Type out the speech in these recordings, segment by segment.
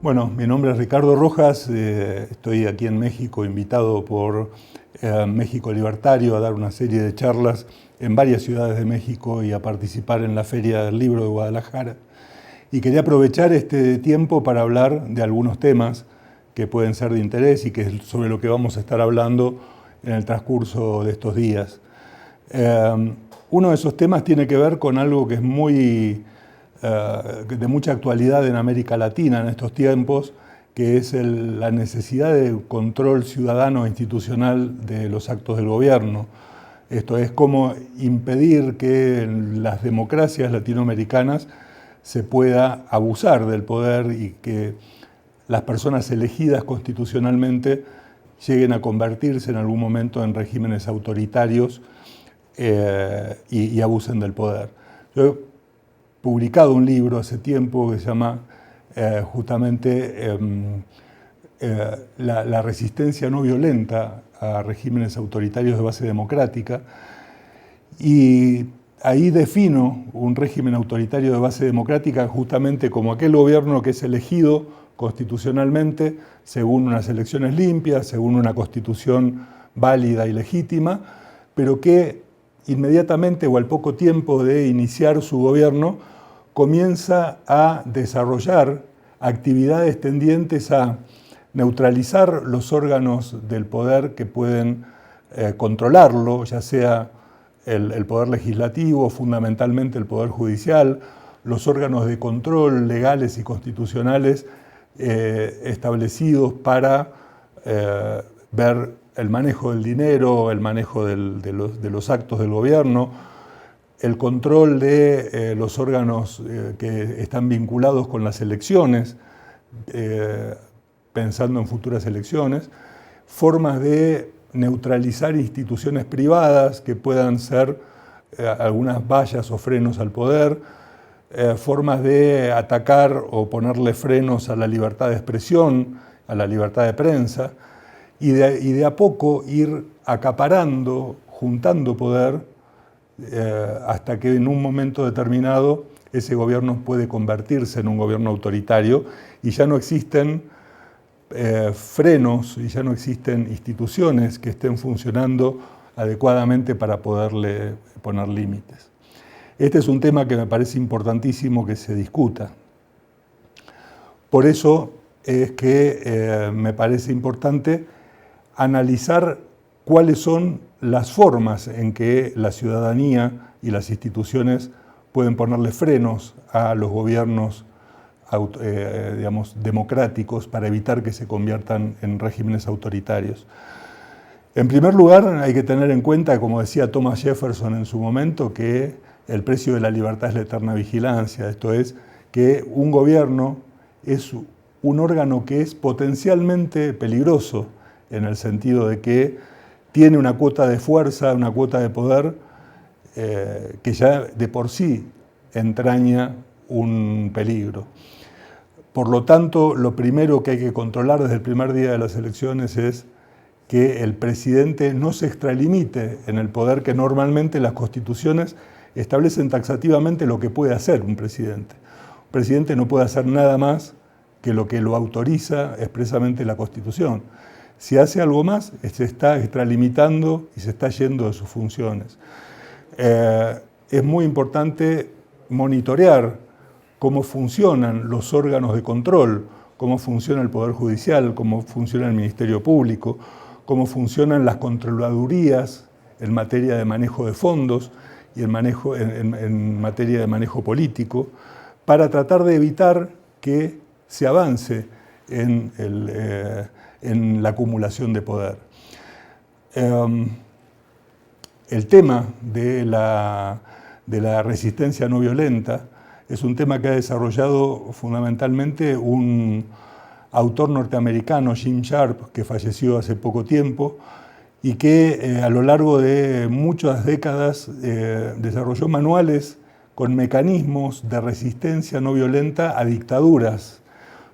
Bueno, mi nombre es Ricardo Rojas, estoy aquí en México invitado por México Libertario a dar una serie de charlas en varias ciudades de México y a participar en la Feria del Libro de Guadalajara. Y quería aprovechar este tiempo para hablar de algunos temas que pueden ser de interés y que es sobre lo que vamos a estar hablando en el transcurso de estos días. Uno de esos temas tiene que ver con algo que es de mucha actualidad en América Latina en estos tiempos, que es la necesidad de control ciudadano e institucional de los actos del gobierno. Esto es cómo impedir que en las democracias latinoamericanas se pueda abusar del poder y que las personas elegidas constitucionalmente lleguen a convertirse en algún momento en regímenes autoritarios y abusen del poder. Yo he publicado un libro hace tiempo que se llama justamente la resistencia no violenta a regímenes autoritarios de base democrática, y ahí defino un régimen autoritario de base democrática justamente como aquel gobierno que es elegido constitucionalmente según unas elecciones limpias, según una constitución válida y legítima, pero que inmediatamente o al poco tiempo de iniciar su gobierno comienza a desarrollar actividades tendientes a neutralizar los órganos del poder que pueden controlarlo, ya sea el poder legislativo, fundamentalmente el poder judicial, los órganos de control legales y constitucionales establecidos para ver el manejo del dinero, el manejo de los actos del gobierno, el control de los órganos que están vinculados con las elecciones, pensando en futuras elecciones, formas de neutralizar instituciones privadas que puedan ser algunas vallas o frenos al poder, formas de atacar o ponerle frenos a la libertad de expresión, a la libertad de prensa, y de a poco ir acaparando, juntando poder, hasta que en un momento determinado ese gobierno puede convertirse en un gobierno autoritario y ya no existen frenos y ya no existen instituciones que estén funcionando adecuadamente para poderle poner límites. Este es un tema que me parece importantísimo que se discuta. Por eso es que me parece importante analizar cuáles son las formas en que la ciudadanía y las instituciones pueden ponerle frenos a los gobiernos democráticos para evitar que se conviertan en regímenes autoritarios. En primer lugar, hay que tener en cuenta, como decía Thomas Jefferson en su momento, que el precio de la libertad es la eterna vigilancia. Esto es, que un gobierno es un órgano que es potencialmente peligroso en el sentido de que tiene una cuota de fuerza, una cuota de poder que ya de por sí entraña un peligro. Por lo tanto, lo primero que hay que controlar desde el primer día de las elecciones es que el presidente no se extralimite en el poder que normalmente las constituciones establecen taxativamente lo que puede hacer un presidente. Un presidente no puede hacer nada más que lo autoriza expresamente la Constitución. Si hace algo más, se está extralimitando y se está yendo de sus funciones. Es muy importante monitorear cómo funcionan los órganos de control, cómo funciona el Poder Judicial, cómo funciona el Ministerio Público, cómo funcionan las controladurías en materia de manejo de fondos y en materia de manejo político, para tratar de evitar que se avance en la acumulación de poder. El tema de la resistencia no violenta es un tema que ha desarrollado fundamentalmente un autor norteamericano, Jim Sharp, que falleció hace poco tiempo y que a lo largo de muchas décadas desarrolló manuales con mecanismos de resistencia no violenta a dictaduras.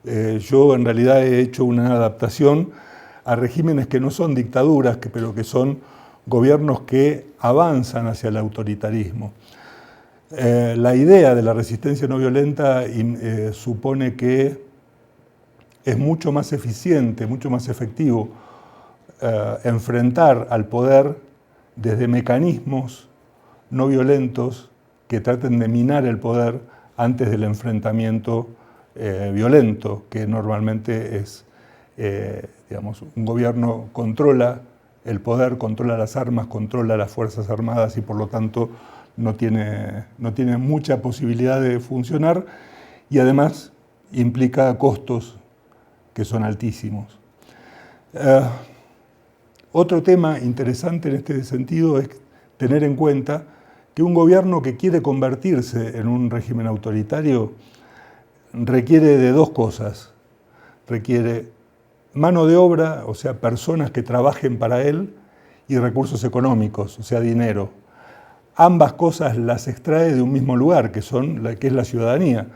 Yo en realidad he hecho una adaptación a regímenes que no son dictaduras, pero que son gobiernos que avanzan hacia el autoritarismo. La idea de la resistencia no violenta supone que es mucho más eficiente, mucho más efectivo enfrentar al poder desde mecanismos no violentos que traten de minar el poder antes del enfrentamiento violento, que normalmente es, digamos, un gobierno controla el poder, controla las armas, controla las Fuerzas Armadas y por lo tanto no tiene mucha posibilidad de funcionar y además implica costos que son altísimos. Otro tema interesante en este sentido es tener en cuenta que un gobierno que quiere convertirse en un régimen autoritario requiere de dos cosas. Requiere mano de obra, o sea, personas que trabajen para él, y recursos económicos, o sea, dinero. Ambas cosas las extrae de un mismo lugar, que es la ciudadanía.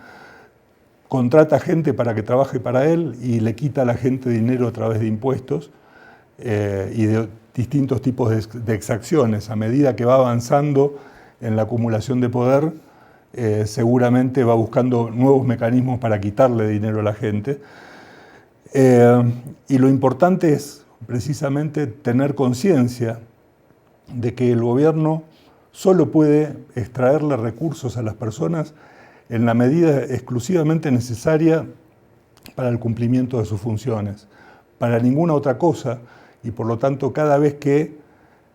Contrata gente para que trabaje para él y le quita a la gente dinero a través de impuestos y de distintos tipos de exacciones. A medida que va avanzando en la acumulación de poder, seguramente va buscando nuevos mecanismos para quitarle dinero a la gente. Y lo importante es precisamente tener conciencia de que el gobierno solo puede extraerle recursos a las personas en la medida exclusivamente necesaria para el cumplimiento de sus funciones, para ninguna otra cosa, y por lo tanto cada vez que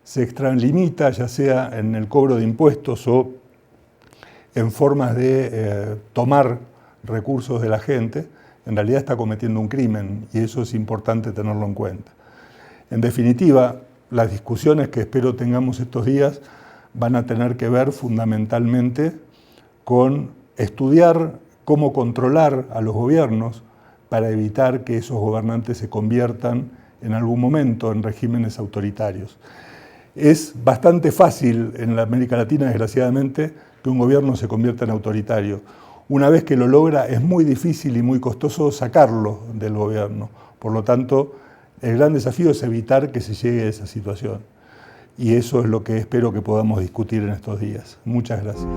se extralimita, ya sea en el cobro de impuestos o en formas de tomar recursos de la gente, en realidad está cometiendo un crimen y eso es importante tenerlo en cuenta. En definitiva, las discusiones que espero tengamos estos días van a tener que ver fundamentalmente con estudiar cómo controlar a los gobiernos para evitar que esos gobernantes se conviertan en algún momento en regímenes autoritarios. Es bastante fácil en la América Latina, desgraciadamente, que un gobierno se convierta en autoritario. Una vez que lo logra, es muy difícil y muy costoso sacarlo del gobierno. Por lo tanto, el gran desafío es evitar que se llegue a esa situación. Y eso es lo que espero que podamos discutir en estos días. Muchas gracias.